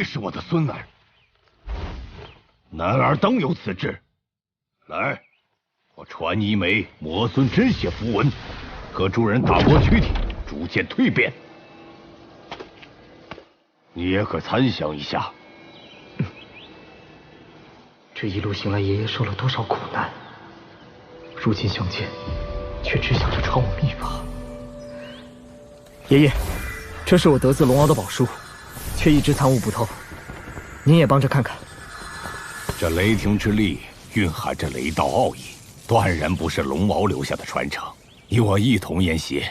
是我的孙儿。男儿当有此志。来，我传你一枚魔尊真血符文，可助人打磨躯体，逐渐蜕变。你也可参详一下。这一路行来，爷爷受了多少苦难，如今相见，却只想着传我秘法。爷爷，这是我得自龙敖的宝书，却一直藏污不透，您也帮着看看。这雷霆之力蕴含着雷道奥义，断然不是龙敖留下的传承。你我一同研习。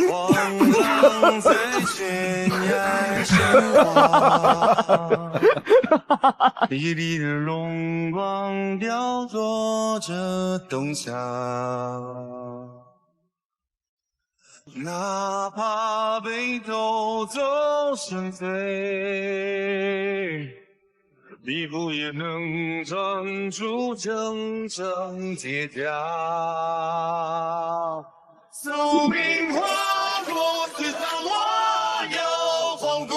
黄浪在悬崖上划，沥沥的龙光雕琢着东夏。哪怕北斗走神飞，匹夫也能穿出铮铮铁甲。宿命划过四方，我有皇宫。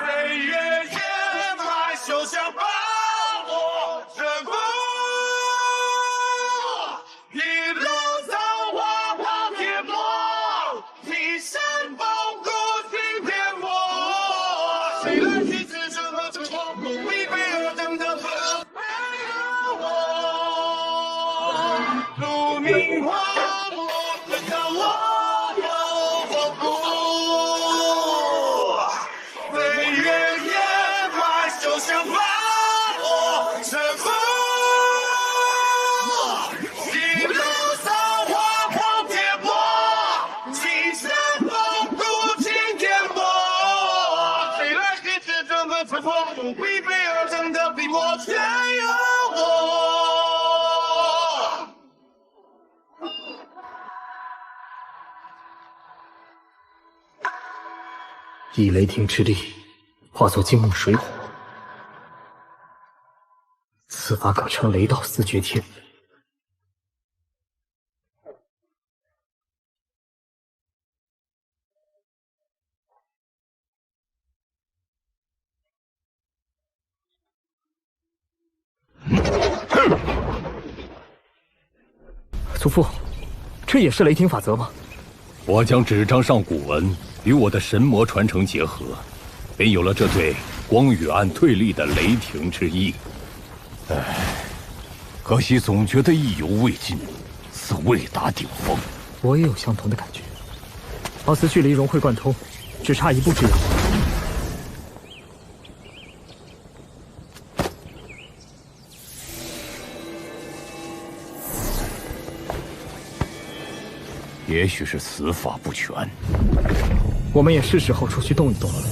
飞越野外，休想把我征服。一路造化抛铁磨，劈山崩骨惊天魔。谁来去此生和这荒古必备而等的和陪我？宿命划过四方，我有皇宫。飞越野外，休想把我征服。一路造化抛铁磨，劈山崩骨惊天魔。谁来去此生和这荒古必备而等的比我全有我。以雷霆之力化作金木水火，此法可称雷道四绝天。祖父，这也是雷霆法则吗？我将纸张上古文与我的神魔传承结合，便有了这对光与暗对立的雷霆之意。唉，可惜总觉得意犹未尽，似未达顶峰。我也有相同的感觉，貌似距离融会贯通只差一步之遥。也许是此法不全，我们也是时候出去动一动了，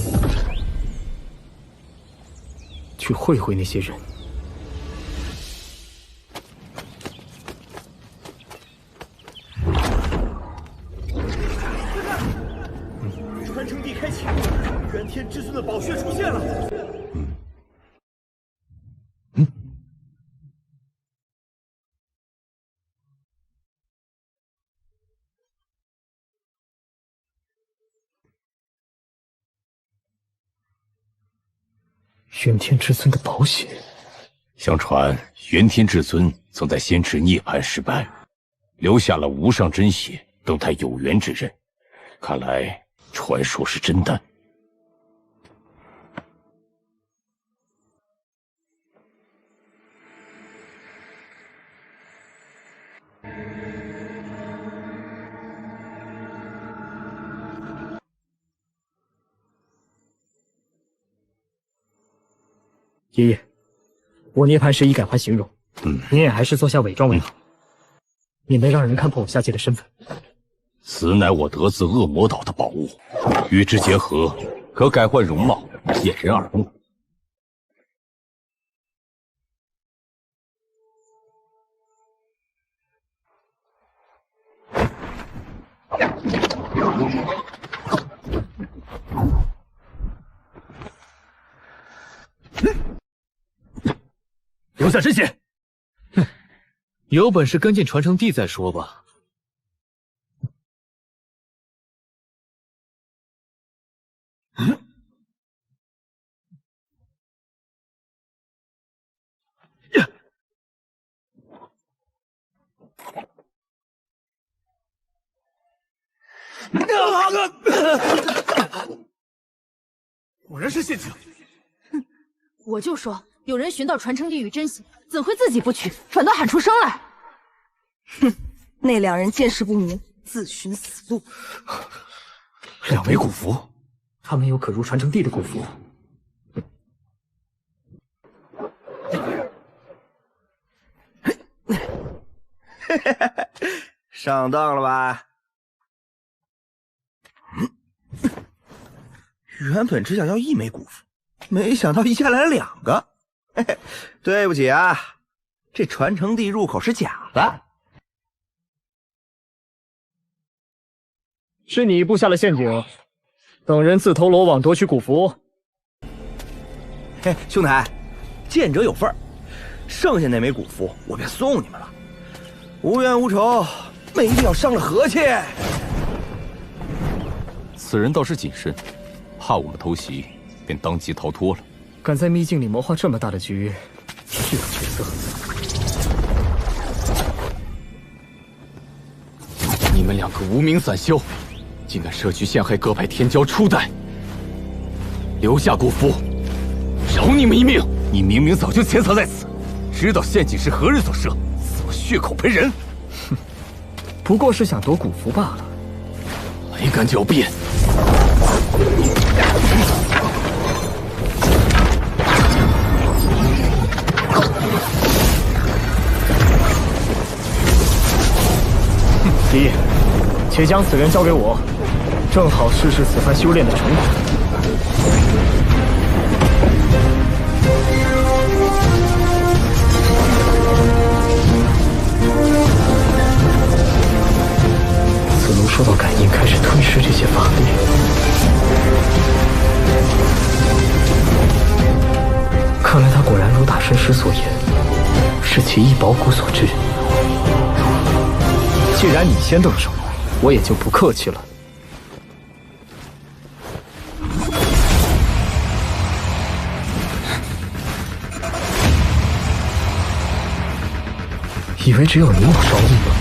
去会会那些人。传承地开启，元天至尊的宝血出现了。元天至尊的宝血，相传元天至尊曾在先池涅槃失败，留下了无上真血等他有缘之人。看来传说是真的。爷爷，我涅槃时已改换形容，您也还是做下伪装为好，免得让人看破我下界的身份。此乃我得自恶魔岛的宝物，与之结合，可改换容貌，掩人耳目。留下真血。哼，有本事跟进传承地再说吧。果然是陷阱。我就说，有人寻到传承地与真血，怎会自己不取，反倒喊出声来？哼，那两人见识不明，自寻死路。两枚古符，他们有可入传承地的古符。上当了吧？原本只想要1枚古符，没想到一下来了2个。嘿嘿，对不起啊，这传承地入口是假的。是你布下了陷阱，等人自投罗网夺取古符。嘿，兄台，见者有份儿，剩下那枚古符我便送你们了。无冤无仇，没必要伤了和气。此人倒是谨慎，怕我们偷袭，便当即逃脱了。敢在秘境里谋划这么大的局，是有角色。你们2个无名散修，竟敢设局陷害各派天骄初代，留下古符，饶你们一命！你明明早就潜藏在此，知道陷阱是何人所设，怎么血口喷人？哼，不过是想夺古符罢了，还敢狡辩！敌，且将此人交给我，正好试试此番修炼的成果。子路受到感应，开始吞噬这些法力。看来他果然如大神师所言，是其异宝骨所致。既然你先动手，我也就不客气了。以为只有你有烧意吗？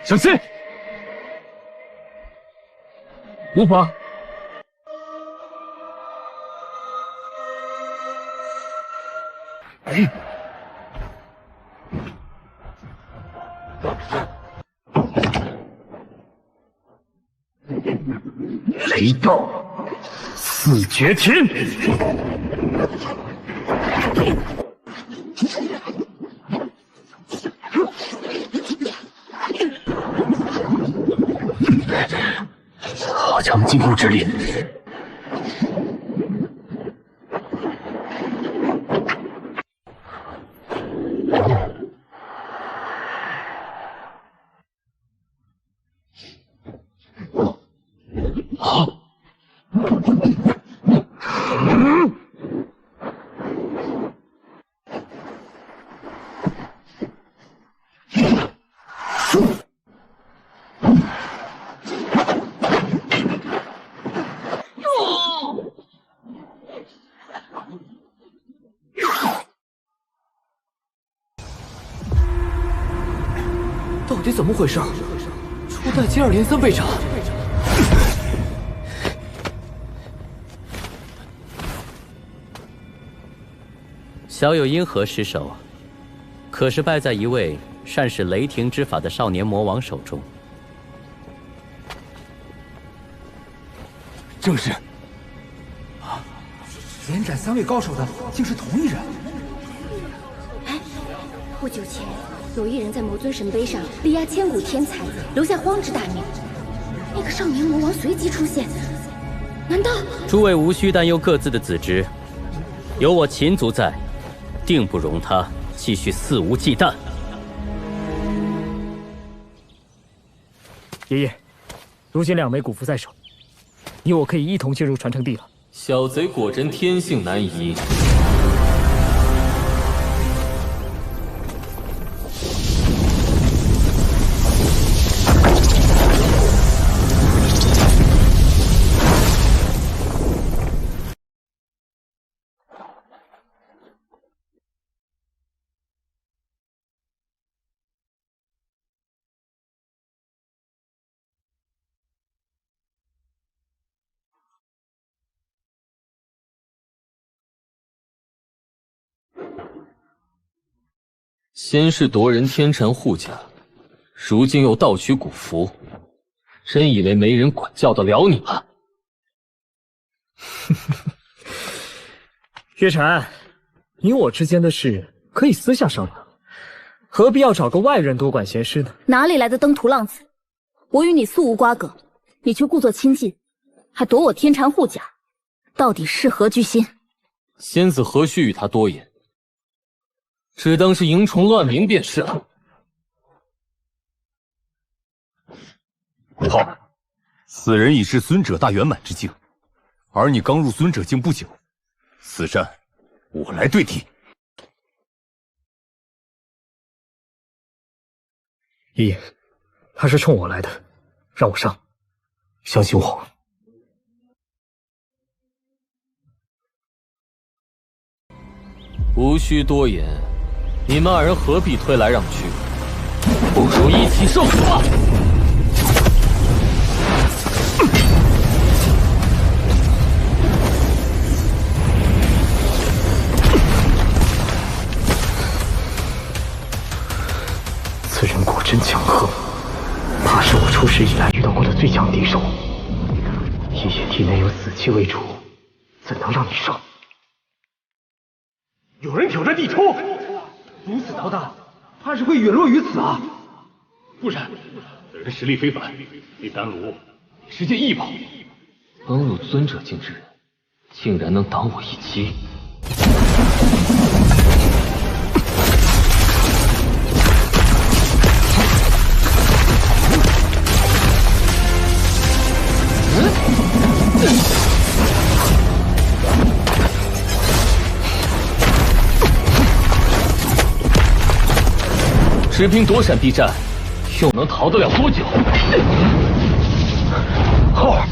小心！无妨。雷道四绝天。好强筋骨之力！好。到底怎么回事？初代接二连三被斩。小有因何失手，可是败在一位善使雷霆之法的少年魔王手中。正是。连斩3位高手的，竟是同一人。哎，不久前有一人在魔尊神碑上力压千古天才，留下荒之大名。那个少年魔王随即出现，难道？诸位无需担忧各自的子侄，有我秦族在，定不容他继续肆无忌惮。爷爷，如今2枚古符在手，你我可以一同进入传承地了。小贼果真天性难移。先是夺人天蝉护甲，如今又盗取古符，真以为没人管教得了你了？月禅，你我之间的事可以私下商量，何必要找个外人多管闲事呢？哪里来的登徒浪子？我与你素无瓜葛，你却故作亲近，还夺我天蝉护甲，到底是何居心？仙子何须与他多言？只当是蝇虫乱鸣便是了。好，此人已是尊者大圆满之境，而你刚入尊者境不久，此战我来对敌。爷爷，他是冲我来的，让我上，相信我。无需多言，你们2人何必推来让去？不如一起受死吧！此人果真强横，怕是我出世以来遇到过的最强敌手。爷爷体内有死气为主，怎能让你上？有人挑战地冲，如此高大，怕是会陨落于此啊！不然，此人实力非凡，第3炉是件异宝。刚入尊者境之人，竟然能挡我一击！只凭躲闪避战，又能逃得了多久？后儿，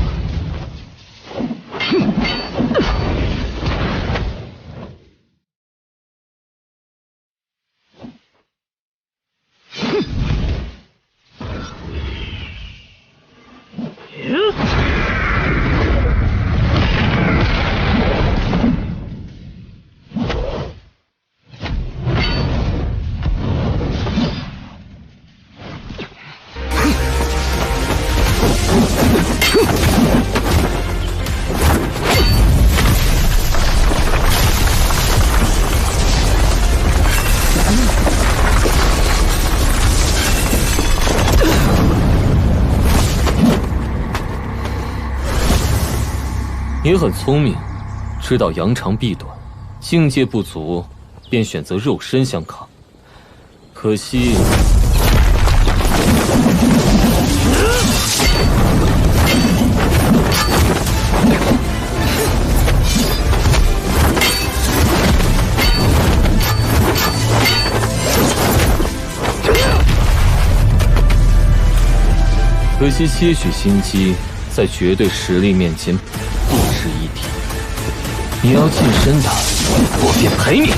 你很聪明，知道扬长避短，境界不足，便选择肉身相抗。可惜，些许心机，在绝对实力面前不值一提。你要近身的，我便陪你。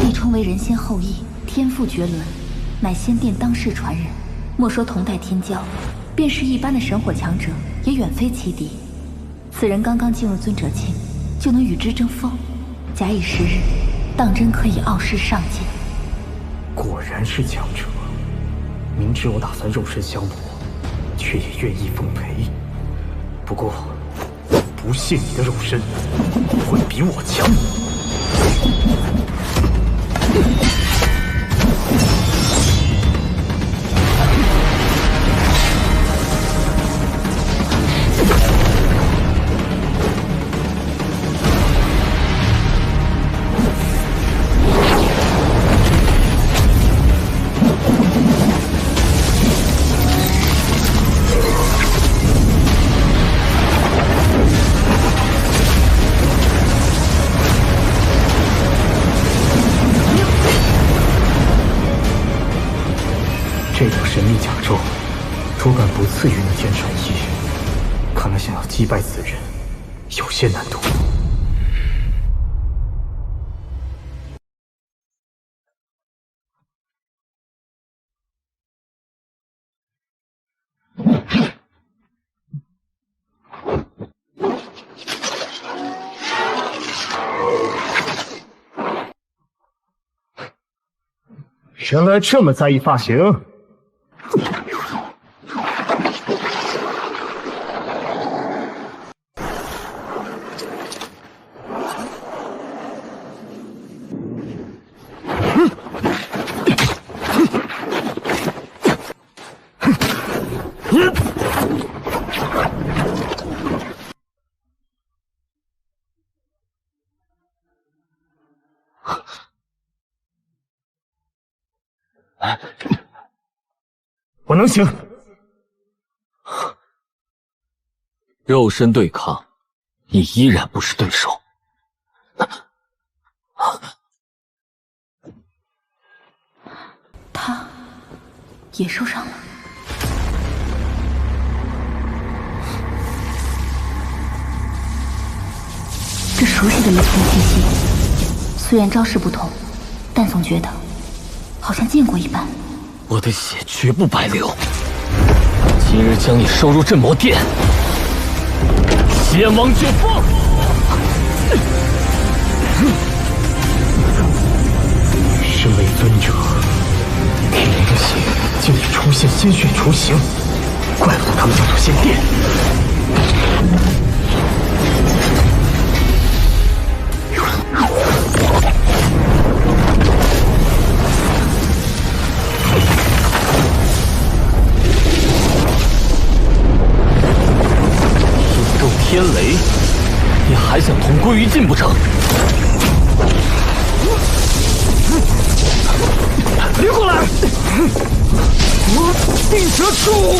帝冲为人仙后裔，天赋绝伦，乃仙殿当世传人。莫说同代天骄，便是一般的神火强者，也远非其敌。此人刚刚进入尊者境，就能与之争锋，假以时日，当真可以傲视上界。果然是强者，明知我打算肉身相搏，却也愿意奉陪。不过，不信你的肉身会比我强。这种神秘甲胄，多半不次于那天传衣。看来想要击败此人，有些难度。原来这么在意发型。我能行。肉身对抗，你依然不是对手。他也受伤了。这熟悉的雷同气息，虽然招式不同，但总觉得好像见过一般。我的血绝不白流，今日将你收入镇魔殿，仙王就放。身为尊者，天灵的血竟已出现鲜血雏形，怪不得他们叫做仙殿。天雷，你还想同归于尽不成？别过来！我定蛇出！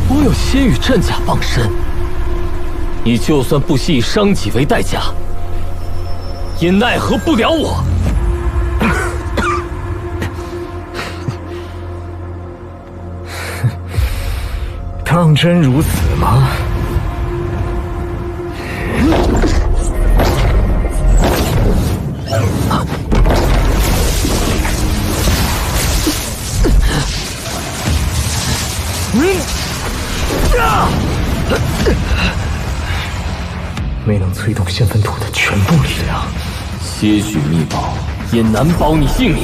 我有仙羽战甲傍身，你就算不惜以伤己为代价，也奈何不了我。当真如此吗？没能催动仙坟土的全部力量，些许秘宝也难保你性命。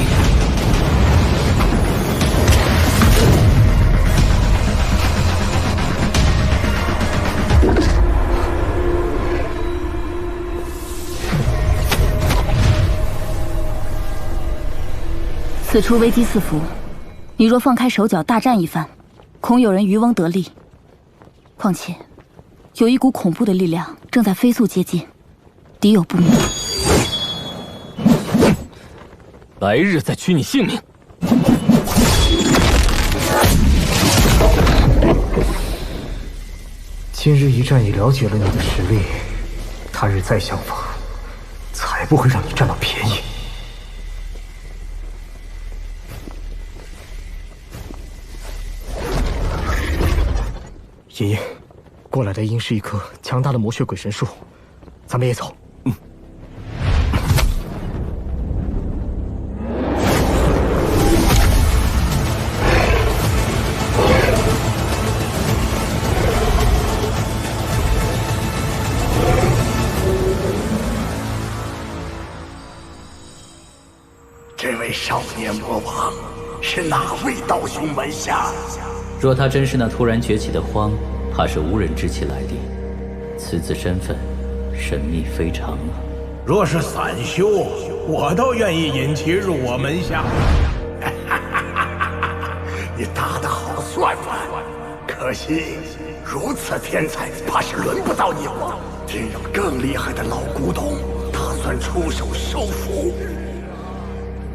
此处危机四伏，你若放开手脚大战一番，恐有人渔翁得利。况且，有一股恐怖的力量正在飞速接近，敌有不明。来日再取你性命。今日一战已了解了你的实力，他日再相逢，才不会让你占到便宜。爷爷，过来的应是一棵强大的魔血鬼神树，咱们也走。这位少年魔王是哪位道兄门下？若他真是那突然崛起的荒，怕是无人知其来历。此子身份神秘非常啊！若是散修，我倒愿意引其入我门下。你打得好算盘，可惜如此天才，怕是轮不到你了。真有更厉害的老古董，打算出手收服。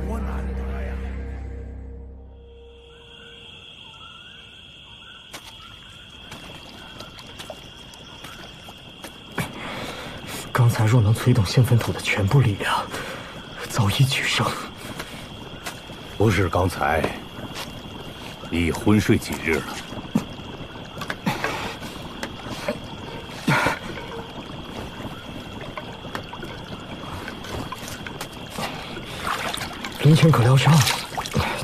多难得呀！刚才若能催动仙坟土的全部力量，早已取胜。不是刚才，你已昏睡几日了？林泉可疗伤，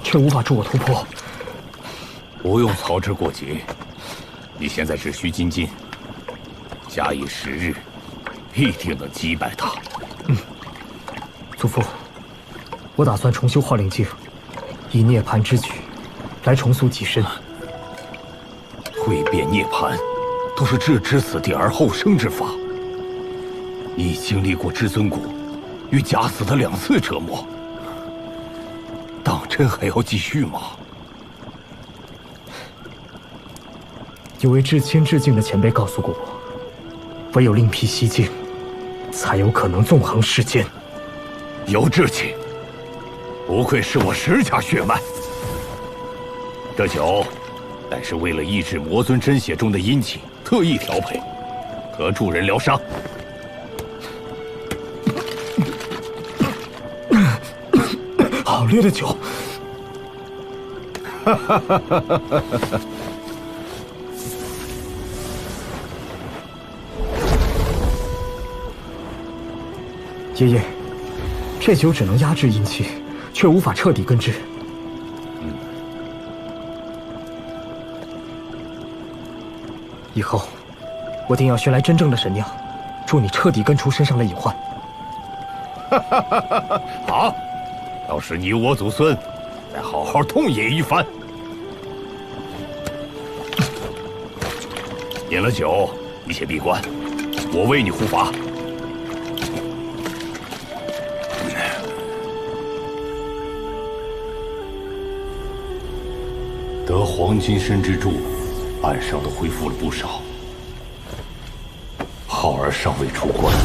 却无法助我突破。不用操之过急，你现在只需精进，假以时日，必定能击败他。祖父，我打算重修化灵境，以涅槃之举来重塑己身。蜕变涅槃，都是置之死地而后生之法。你已经历过至尊骨与假死的2次折磨，当真还要继续吗？有位至谦至敬的前辈告诉过我，唯有另辟蹊径，才有可能纵横世间。有志气，不愧是我石家血脉。这酒乃是为了抑制魔尊真血中的阴气特意调配，可助人疗伤。好烈的酒！爷爷，这酒只能压制阴气，却无法彻底根治。以后，我定要寻来真正的神酿，助你彻底根除身上的隐患。好，要是你我祖孙再好好痛饮一番。饮了酒，你且闭关，我为你护法。得黄金身之助，岸上都恢复了不少。浩儿尚未出关。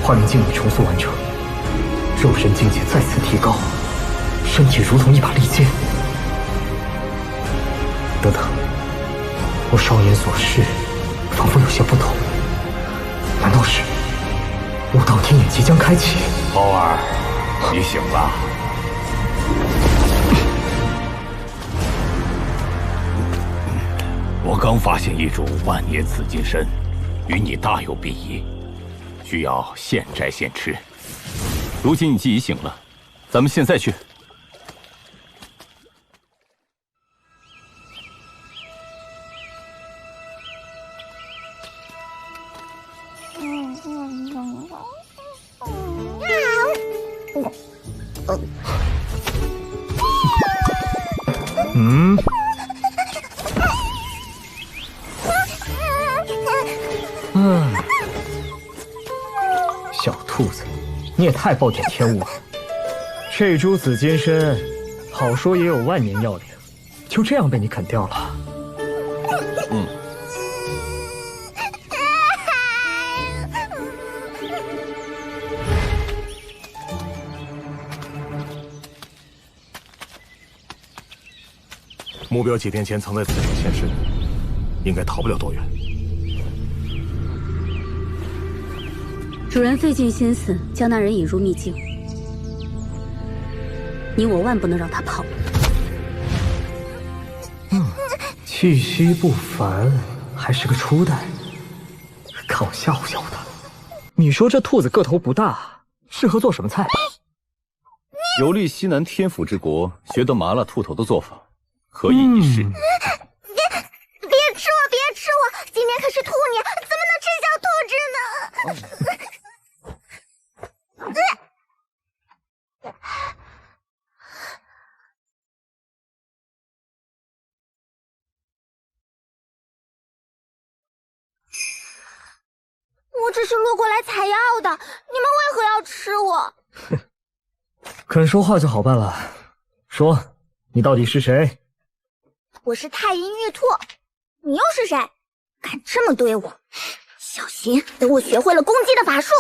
化灵境已重塑完成，肉身境界再次提高，身体如同一把利剑。等等，我双眼所视，仿佛有些不同。难道是武道天眼即将开启？浩儿，你醒了。我刚发现一种万年紫金参，与你大有裨益，需要现摘现吃。如今你既已醒了，咱们现在去。小兔子，你也太暴殄天物了。这株紫金参，好说也有万年药龄，就这样被你啃掉了。目标几天前曾在此处现身，应该逃不了多远。主人费尽心思将那人引入秘境，你我万不能让他跑。气息不凡，还是个初代，看我吓唬吓唬他。你说这兔子个头不大，适合做什么菜？游历西南天府之国，学得麻辣兔头的做法，可以一试。别吃我，别吃我！今天可是兔年，怎么能吃小兔子呢？我只是路过来采药的，你们为何要吃我？肯说话就好办了。说，你到底是谁？我是太阴玉兔，你又是谁？敢这么对我，小心等我学会了攻击的法术！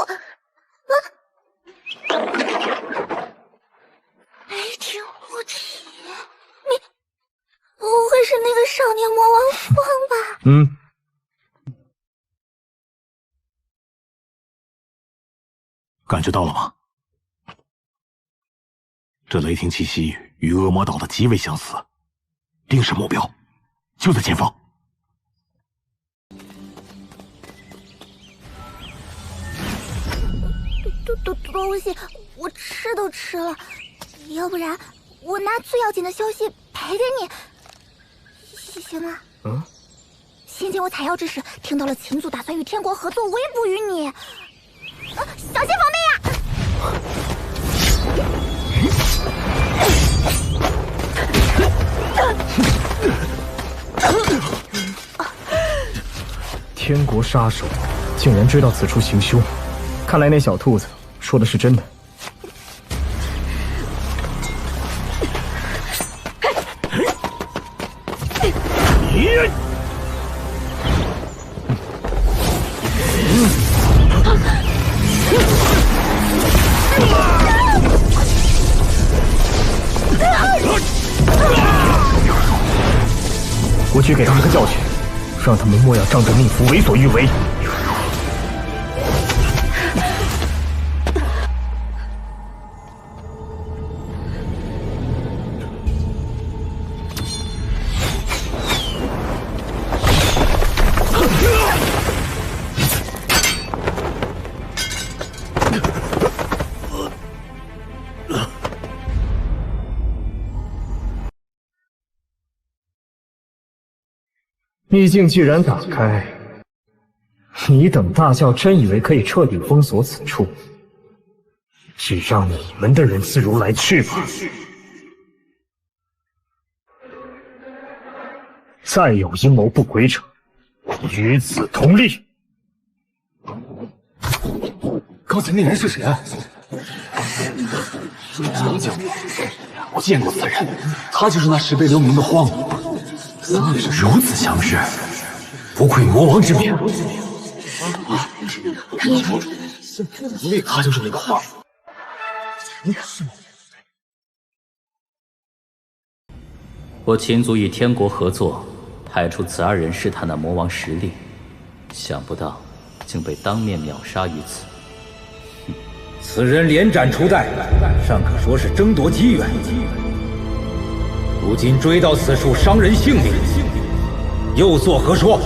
雷霆护体，你不会是那个少年魔王凤吧？感觉到了吗？这雷霆气息与恶魔岛的极为相似，定是目标，就在前方。东西我吃都吃了，要不然我拿最要紧的消息赔给你，行吗？先前我采药之时，听到了秦族打算与天国合作，围捕于你。小心防备呀！天国杀手竟然追到此处行凶，看来那小兔子说的是真的。我去给他们个教训，让他们莫要仗着命符为所欲为。秘境既然打开，你等大教真以为可以彻底封锁此处，只让你们的人自如来去吧。再有阴谋不轨者，与子同立。刚才那人是谁啊？杨将军，我见过此人，他就是那10倍留名的荒魔。如此强势，不愧魔王之名。他就是那个荒魔。我秦族与天国合作，派出此2人试探那魔王实力，想不到竟被当面秒杀于此。此人连斩初代，尚可说是争夺机缘。如今追到此处，伤人性命，又作何说？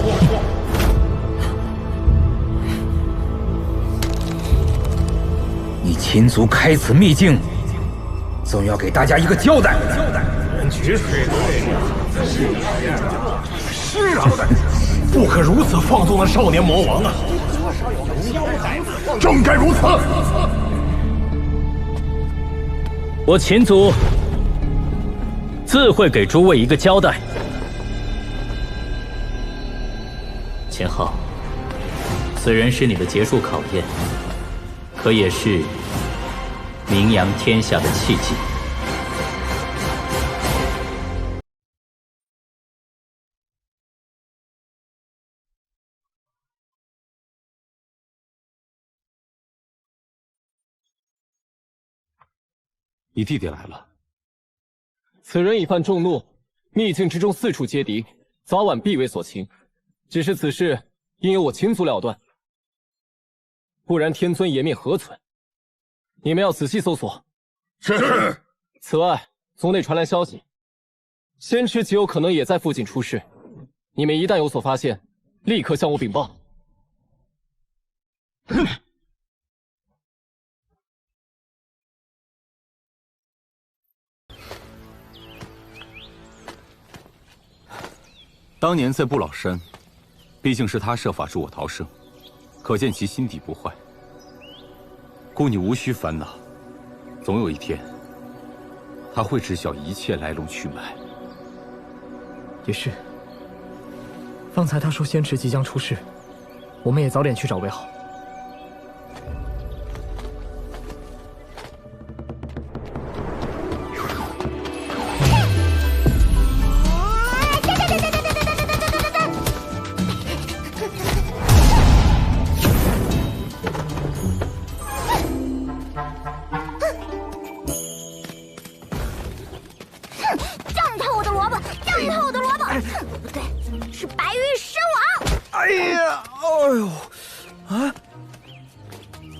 你秦族开此秘境，总要给大家一个交代。人绝水是啊，不可如此放纵那少年魔王啊！正该如此。我秦族自会给诸位一个交代。秦昊，此人是你的结束考验，可也是名扬天下的契机。你弟弟来了。此人已犯众怒，秘境之中四处皆敌，早晚必为所擒。只是此事应由我亲自了断，不然天尊颜面何存？你们要仔细搜索。是。此外，宗内传来消息，仙池极有可能也在附近出事。你们一旦有所发现，立刻向我禀报。当年在不老山，毕竟是他设法助我逃生，可见其心底不坏。故你无需烦恼，总有一天，他会知晓一切来龙去脉。也是。方才他说仙池即将出事，我们也早点去找为好。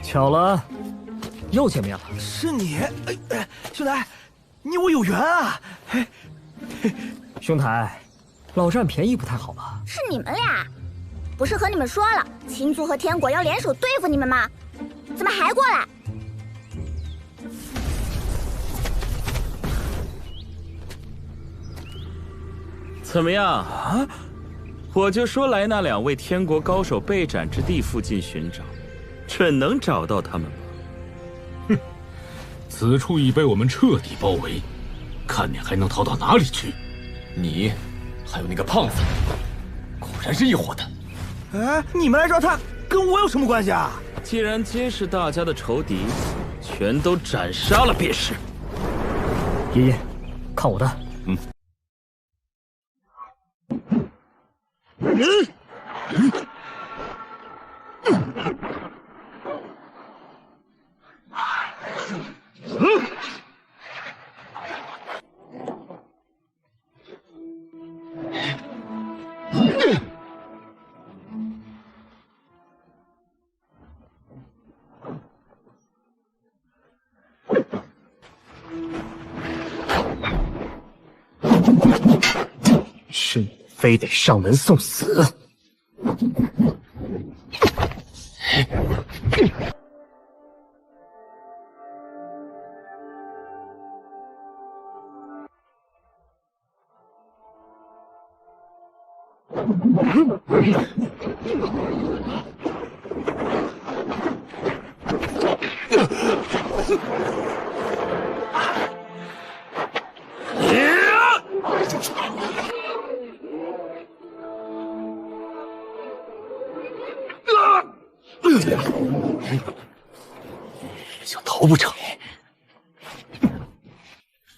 巧了，又见面了。是你，兄台，你我有缘啊！兄台，老占便宜不太好吧？是你们俩，不是和你们说了，青族和天果要联手对付你们吗？怎么还过来？怎么样啊？我就说来那2位天国高手被斩之地附近寻找。准能找到他们吗？哼，此处已被我们彻底包围，看你还能逃到哪里去！你，还有那个胖子，果然是一伙的。哎，你们来找他，跟我有什么关系啊？既然皆是大家的仇敌，全都斩杀了便是。爷爷，看我的。是你非得上门送死！想逃不成？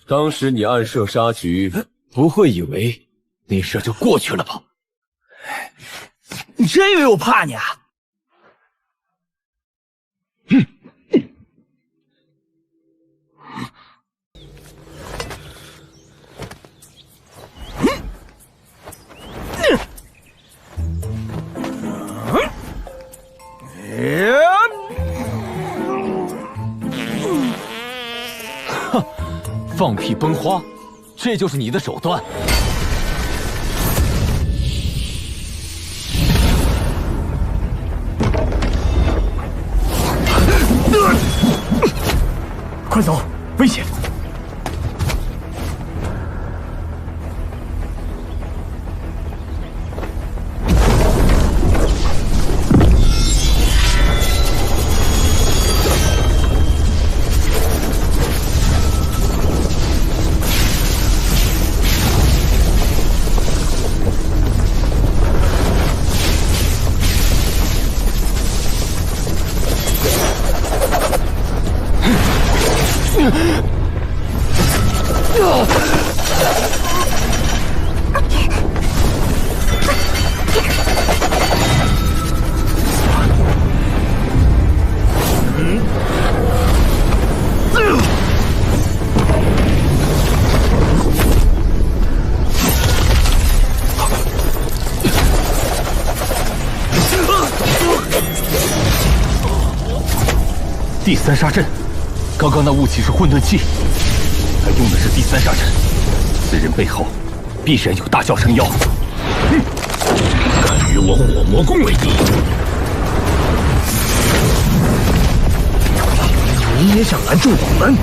当时你暗设杀局，不会以为那事就过去了吧？你真以为我怕你啊？放屁崩花，这就是你的手段？快走，危险！第三杀阵，刚刚那雾气是混沌气，他用的是第三杀阵。此人背后必然有大教成妖。敢与我火魔宫为敌？你也想拦住我们？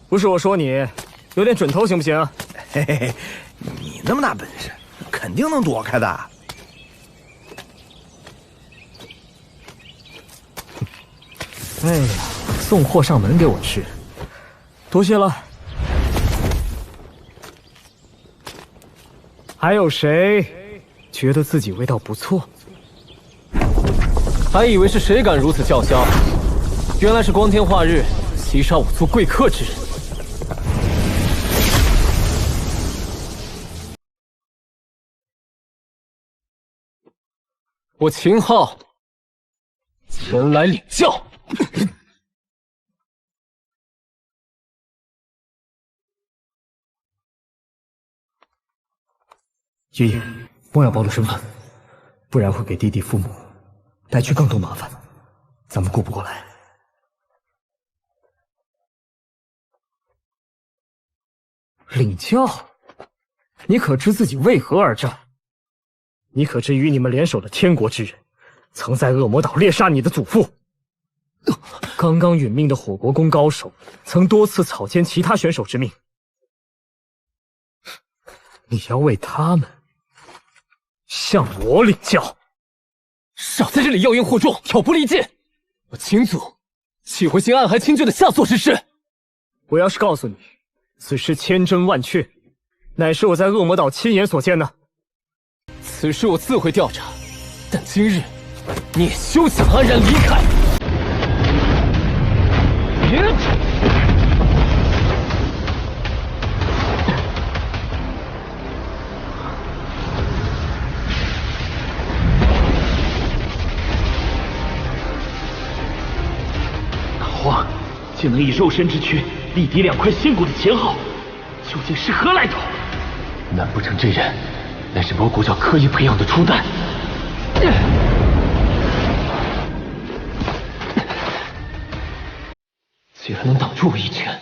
不是我说你，有点准头行不行？嘿嘿嘿，你那么大本事，肯定能躲开的。哎呀，送货上门给我吃，多谢了。还有谁觉得自己味道不错？还以为是谁敢如此叫嚣，原来是光天化日袭杀我做贵客之人。我秦昊前来领教。爷爷，莫要暴露身份，不然会给弟弟父母带去更多麻烦，咱们顾不过来。领教？你可知自己为何而战？你可知与你们联手的天国之人，曾在恶魔岛猎杀你的祖父？刚刚殒命的火国宫高手，曾多次草菅其他选手之命。你要为他们向我领教！少在这里妖言惑众，挑拨离间！我秦祖岂会行暗害亲眷的下作之事？我要是告诉你，此事千真万确，乃是我在恶魔岛亲眼所见呢。此事我自会调查，但今日你也休想安然离开！大荒竟能以肉身之躯力敌2块仙骨的前号，究竟是何来头？难不成这人乃是魔国教刻意培养的初代？既然能挡住我一拳，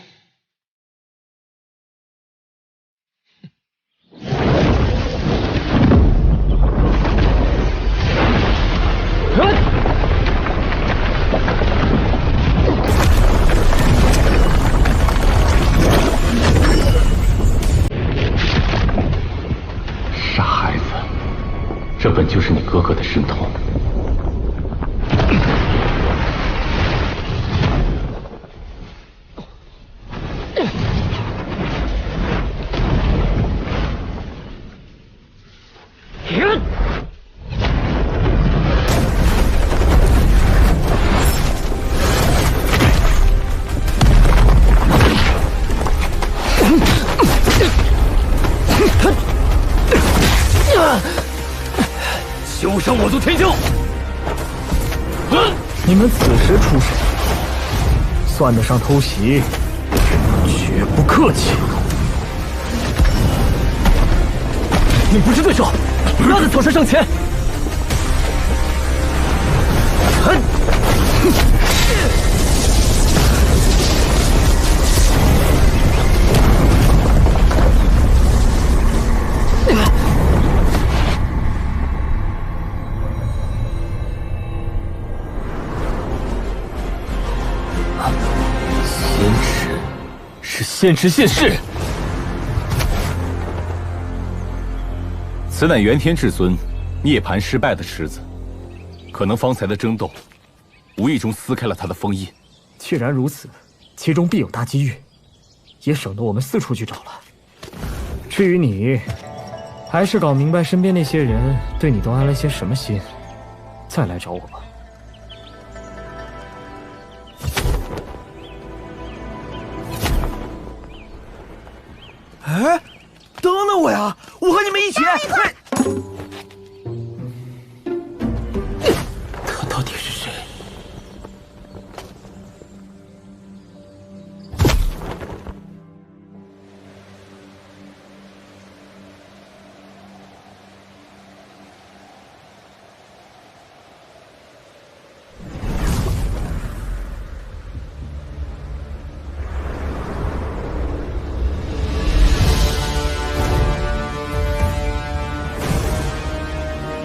傻孩子，这本就是你哥哥的神通。休伤我族天骄！你们此时出手，算得上偷袭，绝不客气。你不是对手，不要再草率上前！先知现世，此乃元天至尊涅槃失败的池子，可能方才的争斗无意中撕开了他的封印。既然如此，其中必有大机遇，也省得我们四处去找了。至于你，还是搞明白身边那些人对你都安了些什么心，再来找我吧。哎，等等我呀！我和你们一起。他到底是谁？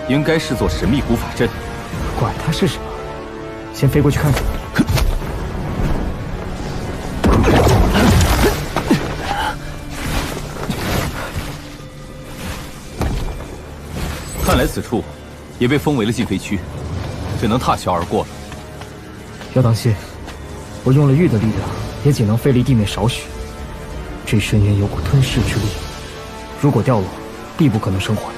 应该是座神秘古法阵，管它是什么，先飞过去看看。看来此处也被封为了禁飞区，只能踏桥而过了。要当心，我用了玉的力量，也仅能飞离地面少许。这深渊有股吞噬之力，如果掉落，必不可能生还。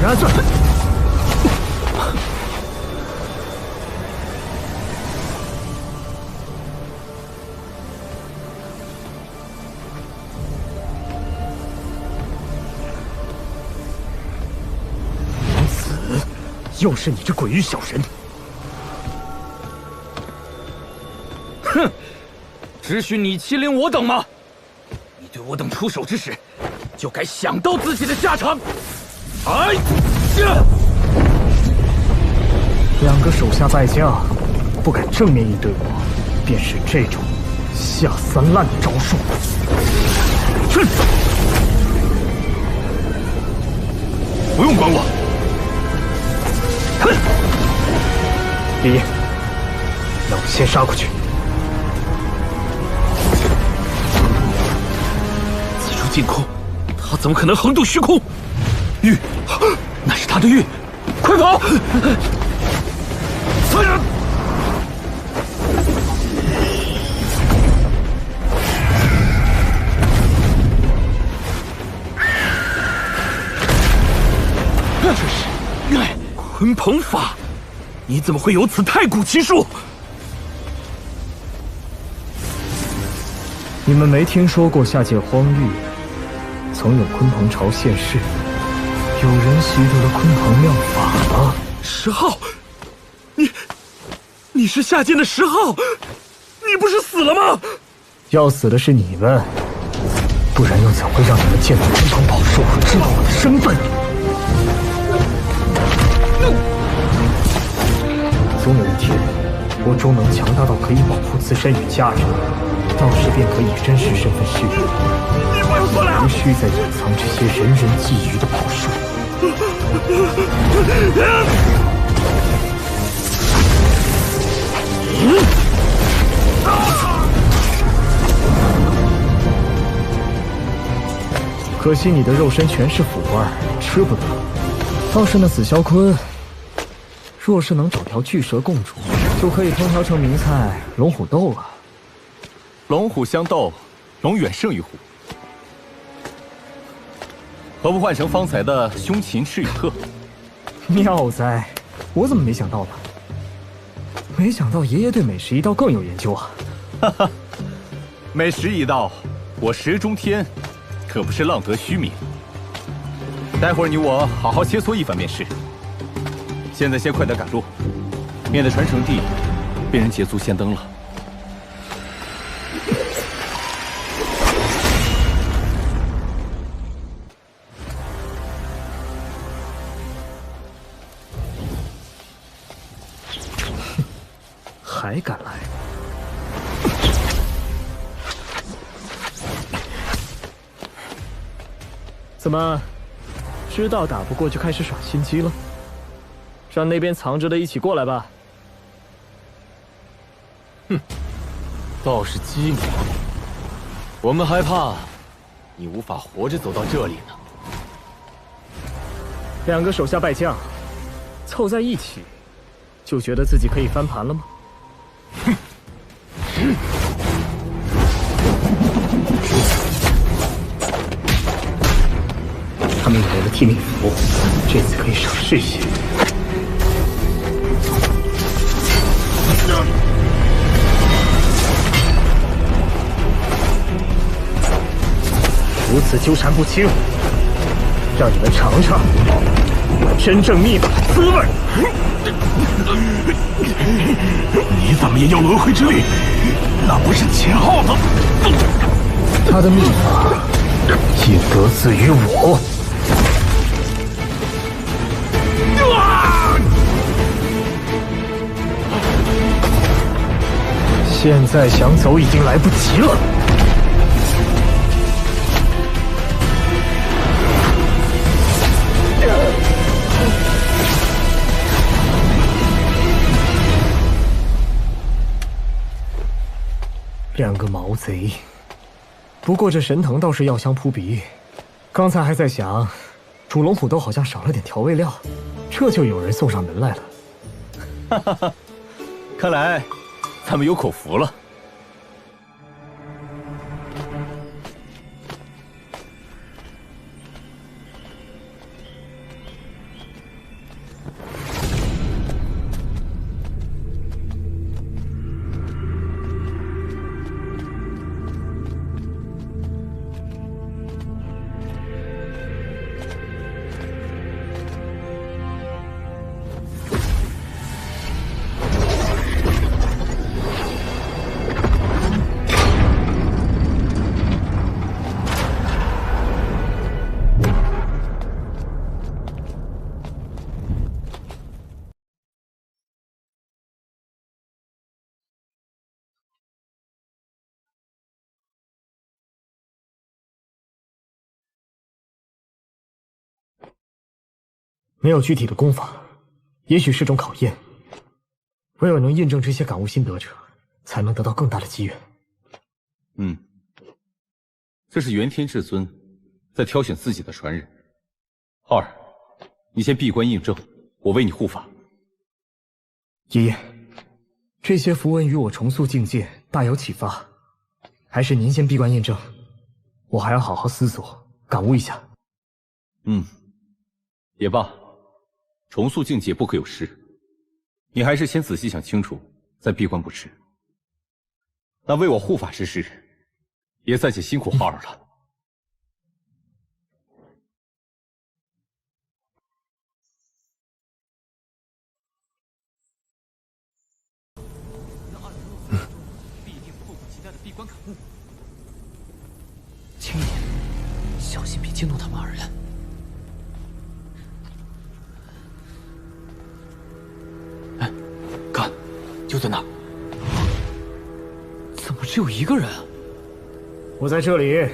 安算。死！又是你这鬼域小人！哼！只许你欺凌我等吗？你对我等出手之时，就该想到自己的下场。哎！两个手下败将，不敢正面应对我，便是这种下三滥的招数。哼！不用管我。哼！李，让我先杀过去。此处净空，他怎么可能横渡虚空？玉，那是他的玉，快跑！来人！这是鲲鹏法，你怎么会有此太古奇术？你们没听说过下界荒域曾有鲲鹏朝现世？有人习得了鲲鹏妙法吗？10号，你是下界的10号，你不是死了吗？要死的是你们，不然又怎会让你们见到鲲鹏宝术和知道我的身份？总有一天，我终能强大到可以保护自身与家人，到时便可以真实身份示人，无需再隐藏这些人人觊觎的宝术。可惜你的肉身全是腐味，吃不得。倒是那紫霄鲲，若是能找条巨蛇共主，就可以烹调成名菜龙虎斗了。龙虎相斗，龙远胜于虎。何不换成方才的凶禽赤羽鹤？妙哉！我怎么没想到呢？没想到爷爷对美食一道更有研究啊！哈哈，美食一道，我食中天，可不是浪得虚名。待会儿你我好好切磋一番便是。现在先快点赶路，免得传承地被人捷足先登了。还敢来？怎么，知道打不过就开始耍心机了？让那边藏着的一起过来吧。哼，倒是机灵。我们还怕你无法活着走到这里呢。两个手下败将，凑在一起，就觉得自己可以翻盘了吗？哼！他们以为了替命符，这次可以省事些。如此纠缠不清，让你们尝尝真正秘法的滋味。你怎么也有轮回之力？那不是秦昊的？他的秘法也得自于我。现在想走已经来不及了。两个毛贼，不过这神藤倒是药香扑鼻。刚才还在想，主龙谱都好像少了点调味料，这就有人送上门来了。哈哈哈，看来咱们有口福了。没有具体的功法，也许是种考验。唯有能印证这些感悟心得者，才能得到更大的机缘。这是元天至尊在挑选自己的传人。浩儿，你先闭关印证，我为你护法。爷爷，这些符文与我重塑境界大有启发，还是您先闭关印证，我还要好好思索感悟一下。也罢，重塑境界不可有失，你还是先仔细想清楚，再闭关不迟。那为我护法之事，也再且辛苦浩儿了。必定迫不及待的闭关感悟，轻一点，小心别惊动他们二人。看，就在那。怎么只有一个人啊？我在这里。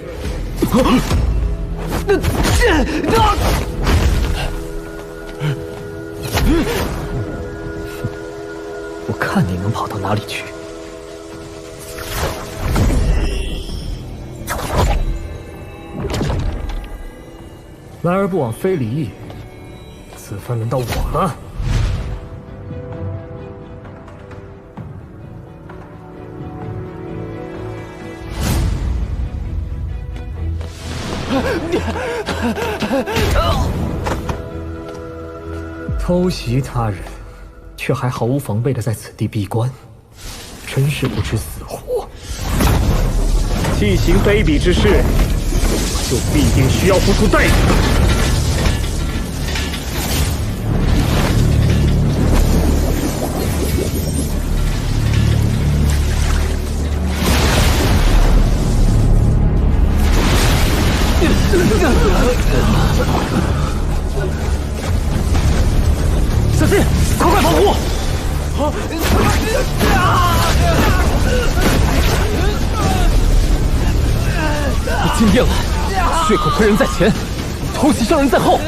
我看你能跑到哪里去！来而不往非礼也，此番轮到我了。偷袭他人，却还毫无防备的在此地闭关，真是不知死活。既行卑鄙之事，就必定需要付出代价。小心，快防护！进殿了，血口吞人在前，偷袭伤人在后，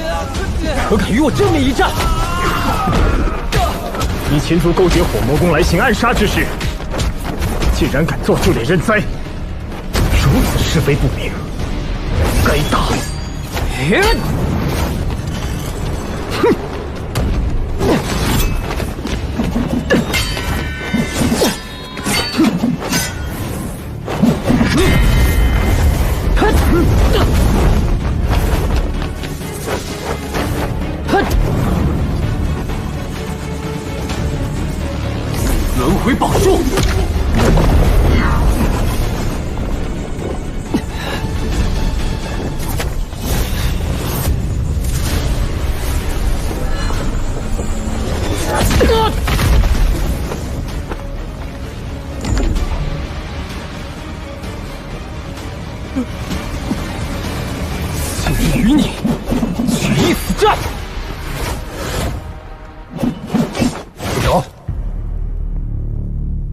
可敢与我正面一战？你秦族勾结火魔宫来行暗杀之事，竟然敢做就得认栽，如此是非不明，该打！今日与你决一死战！不久，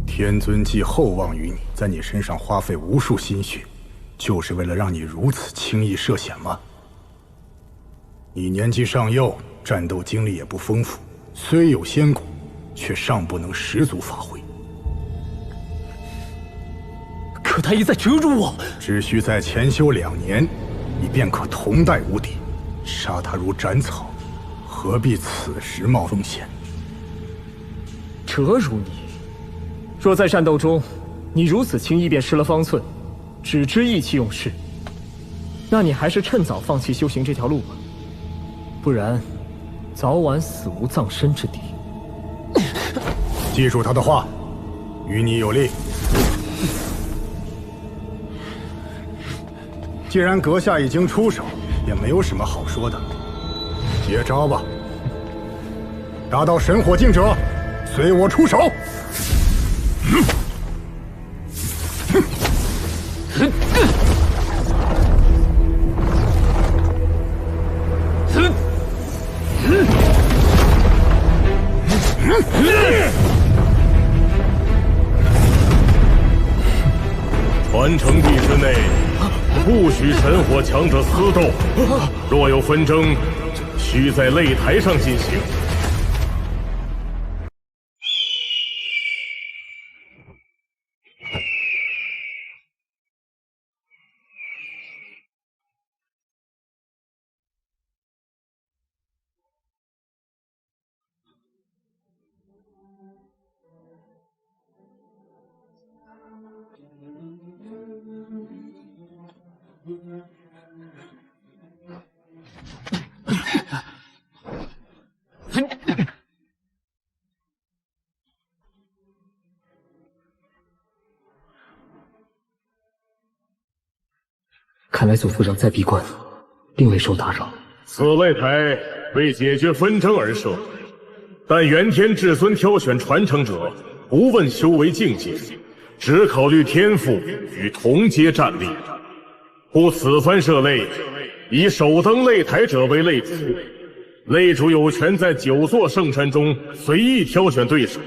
天尊既厚望于你，在你身上花费无数心血，就是为了让你如此轻易涉险吗？你年纪尚幼，战斗经历也不丰富，虽有仙骨，却尚不能十足发挥。可他一再折辱我，只需再潜修2年，你便可同代无敌。杀他如斩草，何必此时冒风险？折辱你，若在战斗中，你如此轻易便失了方寸，只知意气用事，那你还是趁早放弃修行这条路吧，不然早晚死无葬身之地。记住他的话，与你有利。既然阁下已经出手，也没有什么好说的，接招吧！达到神火境者，随我出手！传承地之内，不许神火强者私斗，若有纷争，须在擂台上进行。看来祖父仍在闭关，并未受打扰。此擂台为解决纷争而设，但元天至尊挑选传承者，不问修为境界，只考虑天赋与同阶战力。故此番设擂，以首登擂台者为擂主，擂主有权在9座圣山中随意挑选对手，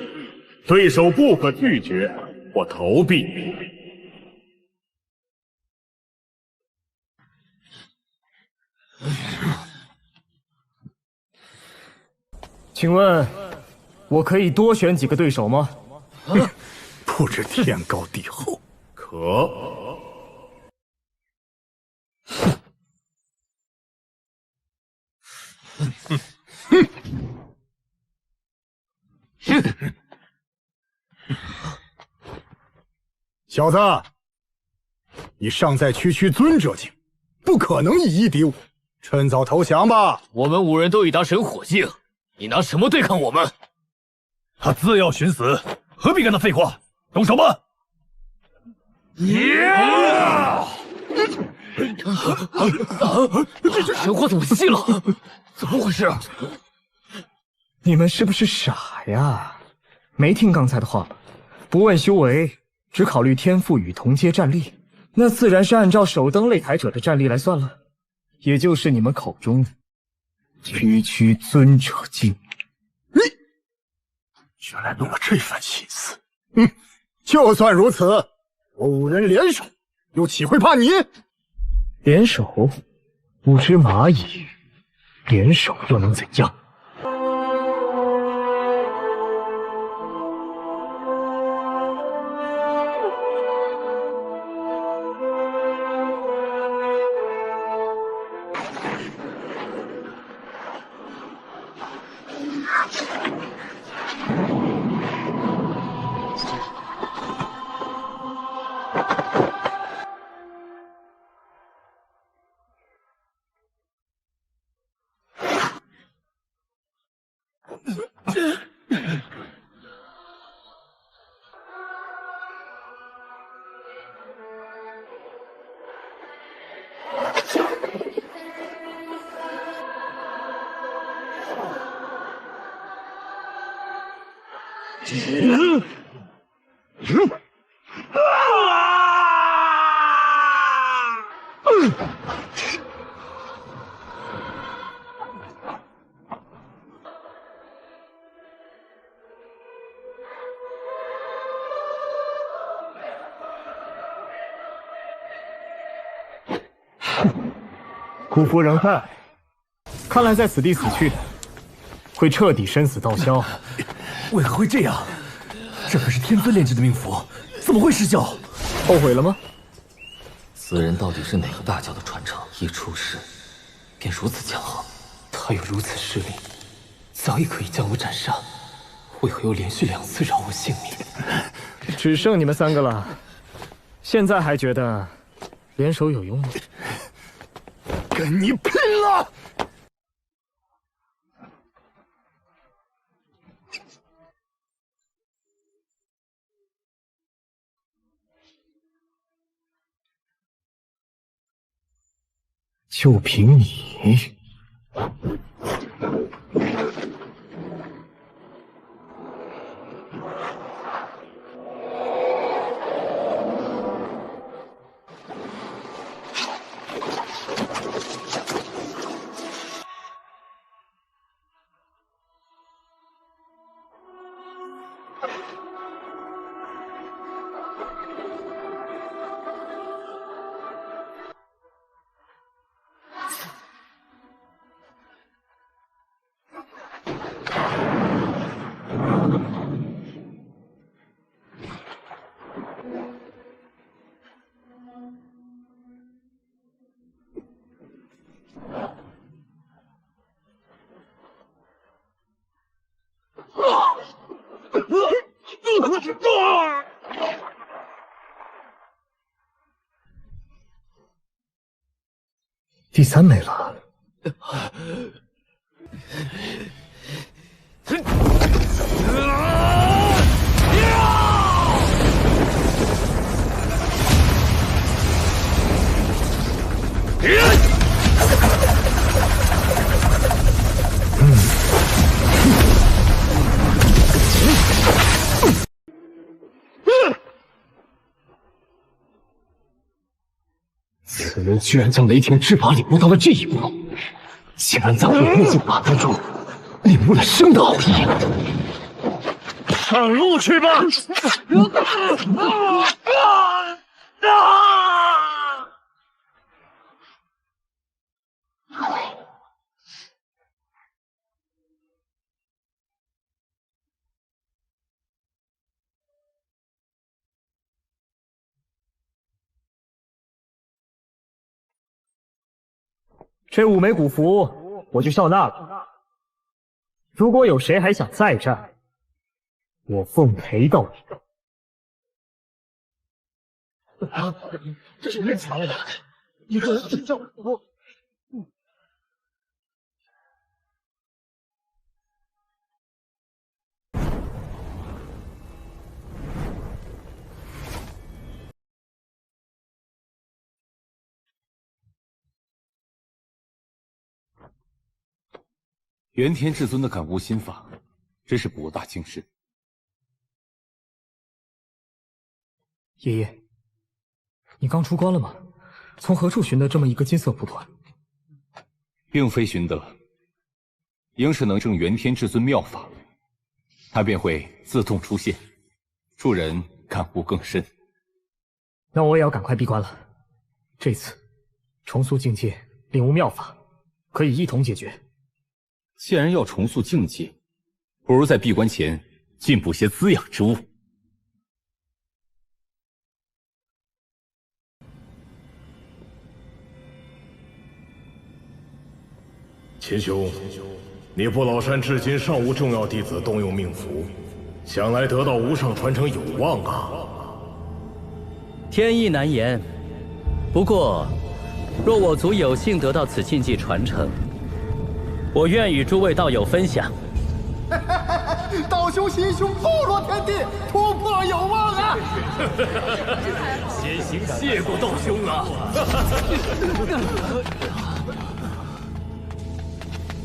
对手不可拒绝或逃避。请问，我可以多选几个对手吗？不知天高地厚。可。小子，你尚在区区尊者境，不可能以1敌5，趁早投降吧。我们5人都已达神火境，你拿什么对抗我们？他自要寻死，何必跟他废话？动手吧！神火怎么熄了？怎么回事？你们是不是傻呀？没听刚才的话吗？不问修为，只考虑天赋与同阶战力，那自然是按照首登擂台者的战力来算了，也就是你们口中的区区尊者境。原来弄了这番心思。就算如此，我5人联手，又岂会怕你？联手？不知蚂蚁，联手又能怎样？辜负人害，看来在此地死去的会彻底生死道消。为何会这样？这可是天尊炼制的命符，怎么会失效？后悔了吗？此人到底是哪个大教的传承？一出世便如此强横，他有如此实力，早已可以将我斩杀，为何又连续2次饶我性命？只剩你们3个了，现在还觉得联手有用吗？跟你拼了！就凭你，第3枚了。此人居然将雷霆之法领悟到了这一步，竟然在我秘境法当中领悟了生的奥义。上路去吧！这5枚古符我就笑纳了。如果有谁还想再战，我奉陪到底。这是认藏的，一个人真叫我。元天至尊的感悟心法，真是博大精深。爷爷，你刚出关了吗？从何处寻得这么一个金色蒲团？并非寻得，应是能证元天至尊妙法，它便会自动出现，助人感悟更深。那我也要赶快闭关了。这次重塑境界，领悟妙法，可以一同解决。既然要重塑境界，不如在闭关前进补些滋养之物。秦兄，你不老山至今尚无重要弟子动用命符，想来得到无上传承有望啊。天意难言，不过，若我族有幸得到此禁忌传承，我愿与诸位道友分享。道兄心胸透罗天地，突破有望啊！先行谢过道兄啊！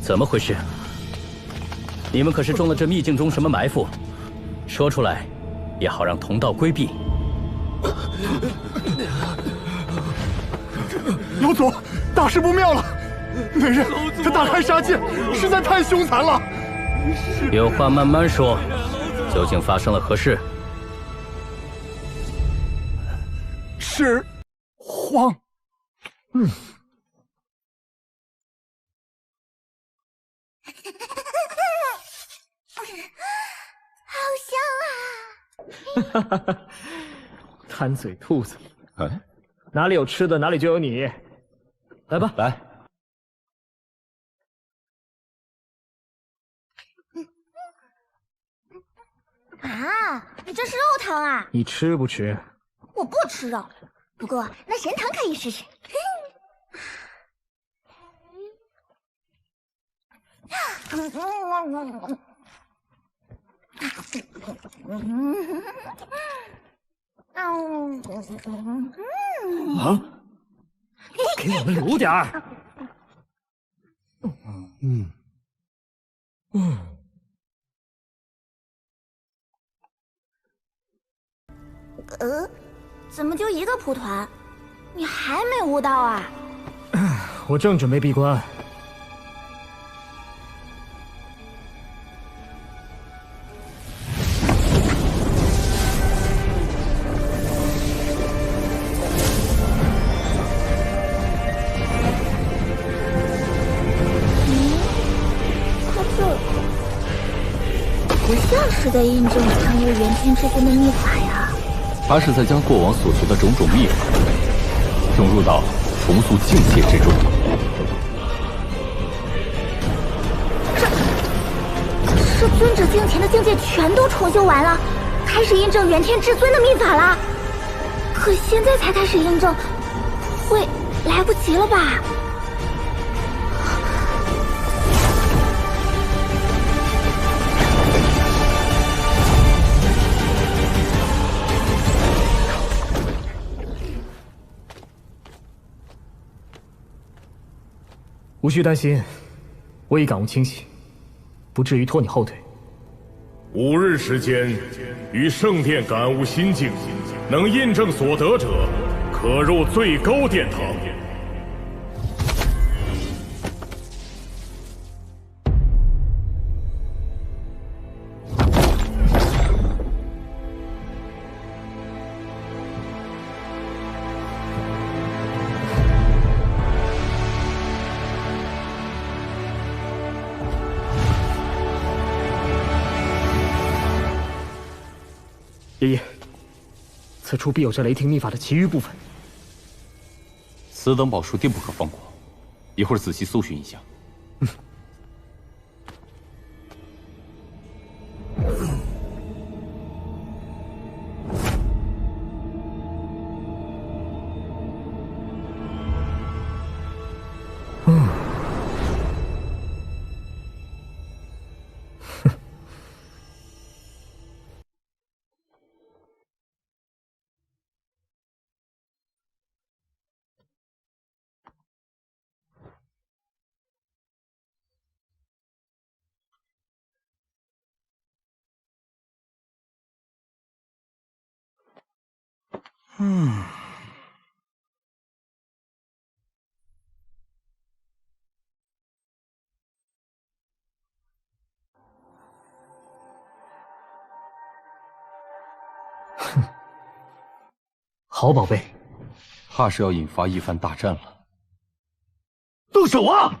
怎么回事？你们可是中了这秘境中什么埋伏？说出来，也好让同道规避。老祖，大事不妙了！那人他大开杀戒，实在太凶残了。有话慢慢说，究竟发生了何事？是皇，好香啊！贪嘴兔子，哎，哪里有吃的，哪里就有你。来吧，来。啊，你这是肉汤啊？你吃不吃？我不吃肉，不过那咸汤可以试试。啊！给我们留点儿。怎么就一个蒲团？你还没悟到啊？我正准备闭关。可这不像是在印证成为元天之尊的秘法呀。他是在将过往所学的种种秘法融入到重塑境界之中。这尊者境前的境界全都重修完了，开始印证元天至尊的秘法了。可现在才开始印证，不会来不及了吧？无需担心，我已感悟清晰，不至于拖你后腿。 5日时间，于圣殿感悟心境，能印证所得者，可入最高殿堂。爷爷，此处必有这雷霆秘法的其余部分。此等宝书定不可放过，一会儿仔细搜寻一下。好宝贝，怕是要引发一番大战了。动手啊！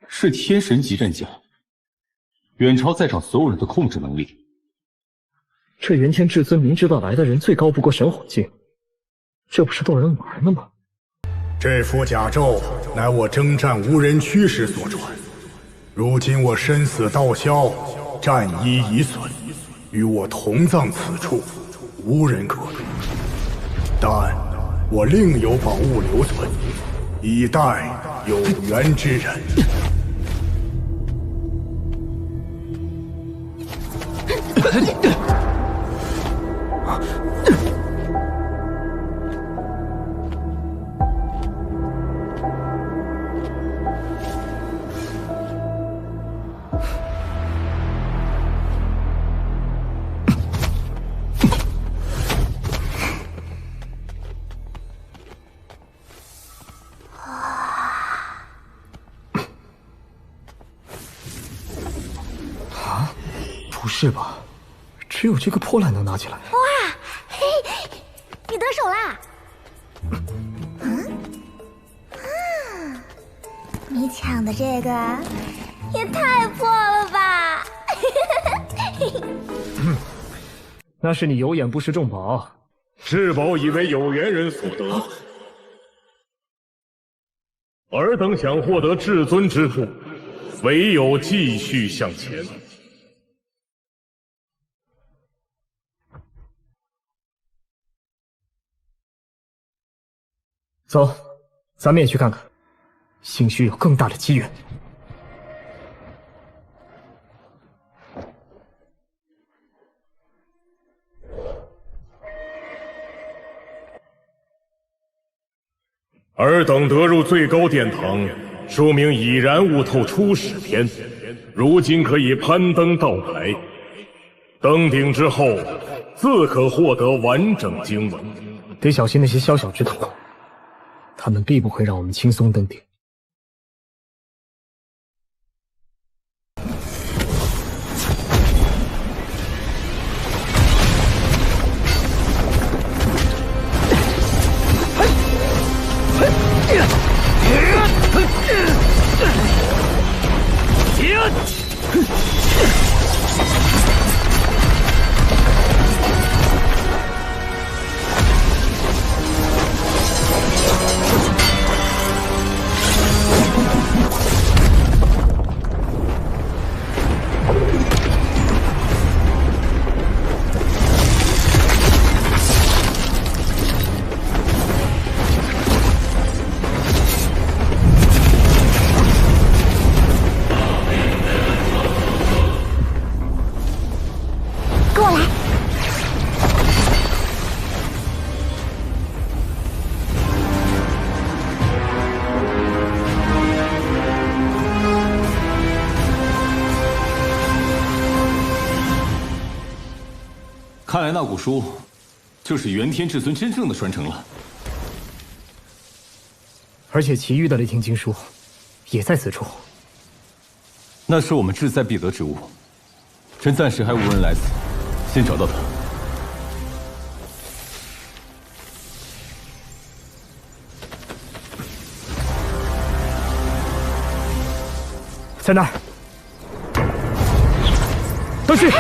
是天神级战将，远超在场所有人的控制能力。这元天至尊明知道来的人最高不过神火境，这不是逗人玩呢吗？这副甲胄乃我征战无人区时所传，如今我身死道消，战衣已损，与我同葬此处，无人可夺。但我另有宝物留存，以待有缘之人。不是吧？只有这个破烂能拿起来。哇，嘿，你得手啦！你抢的这个也太破了吧！那是你有眼不识重宝。至宝已为有缘人所得，尔等想获得至尊之物，唯有继续向前。走，咱们也去看看，兴许有更大的机缘。尔等得入最高殿堂，说明已然悟透初始篇，如今可以攀登道台。登顶之后，自可获得完整经文。得小心那些宵小之徒，他们必不会让我们轻松登顶。看来那古书就是元天至尊真正的传承了，而且其余的雷霆经书也在此处。那是我们志在必得之物，朕暂时还无人来此，先找到他。在那儿，都去！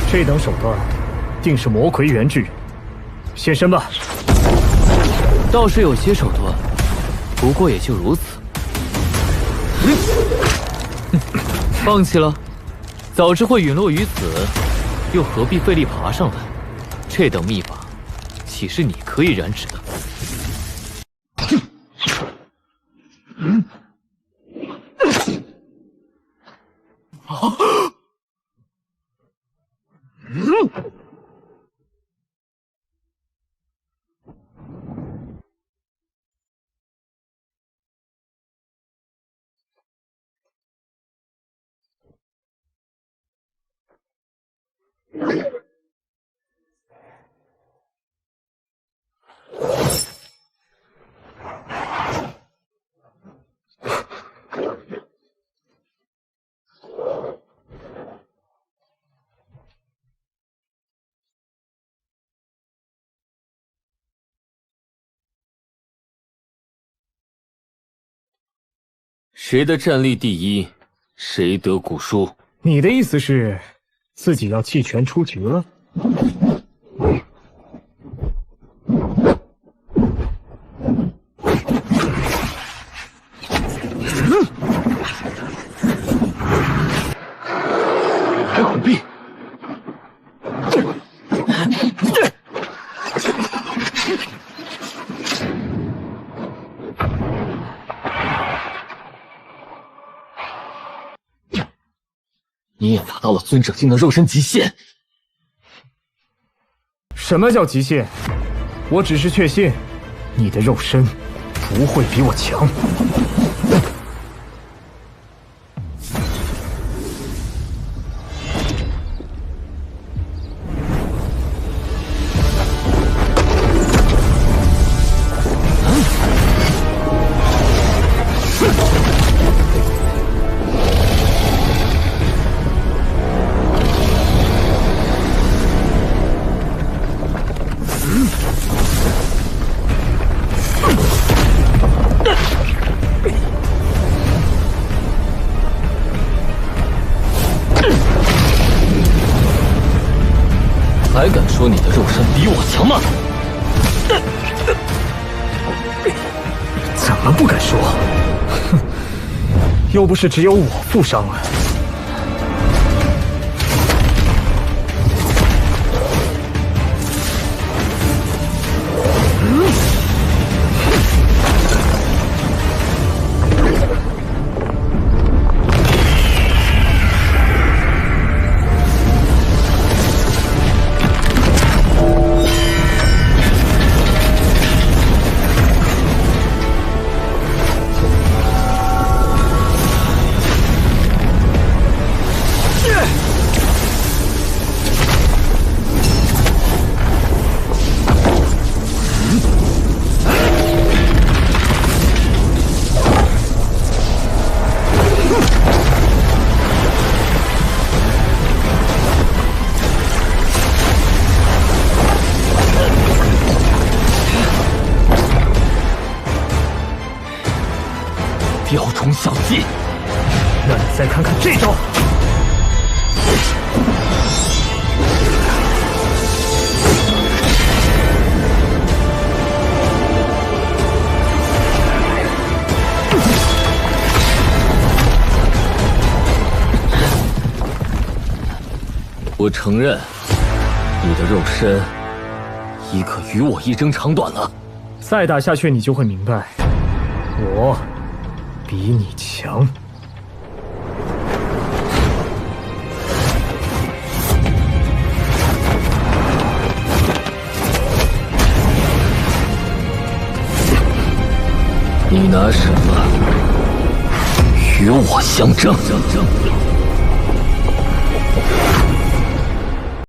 这等手段，定是魔魁元之人。现身吧！倒是有些手段，不过也就如此。放弃了，早知会陨落于此，又何必费力爬上来？这等秘法，岂是你可以染指的？谁的战力第一，谁得古书。你的意思是，自己要弃权出局了？还虎臂！你也达到了尊者境的肉身极限。什么叫极限？我只是确信，你的肉身不会比我强。说你的肉身比我强吗？怎么不敢说？哼，又不是只有我负伤了。雕虫小技，那你再看看这招。我承认，你的肉身已可与我一争长短了。再打下去，你就会明白，我比你强。你拿什么与我相争？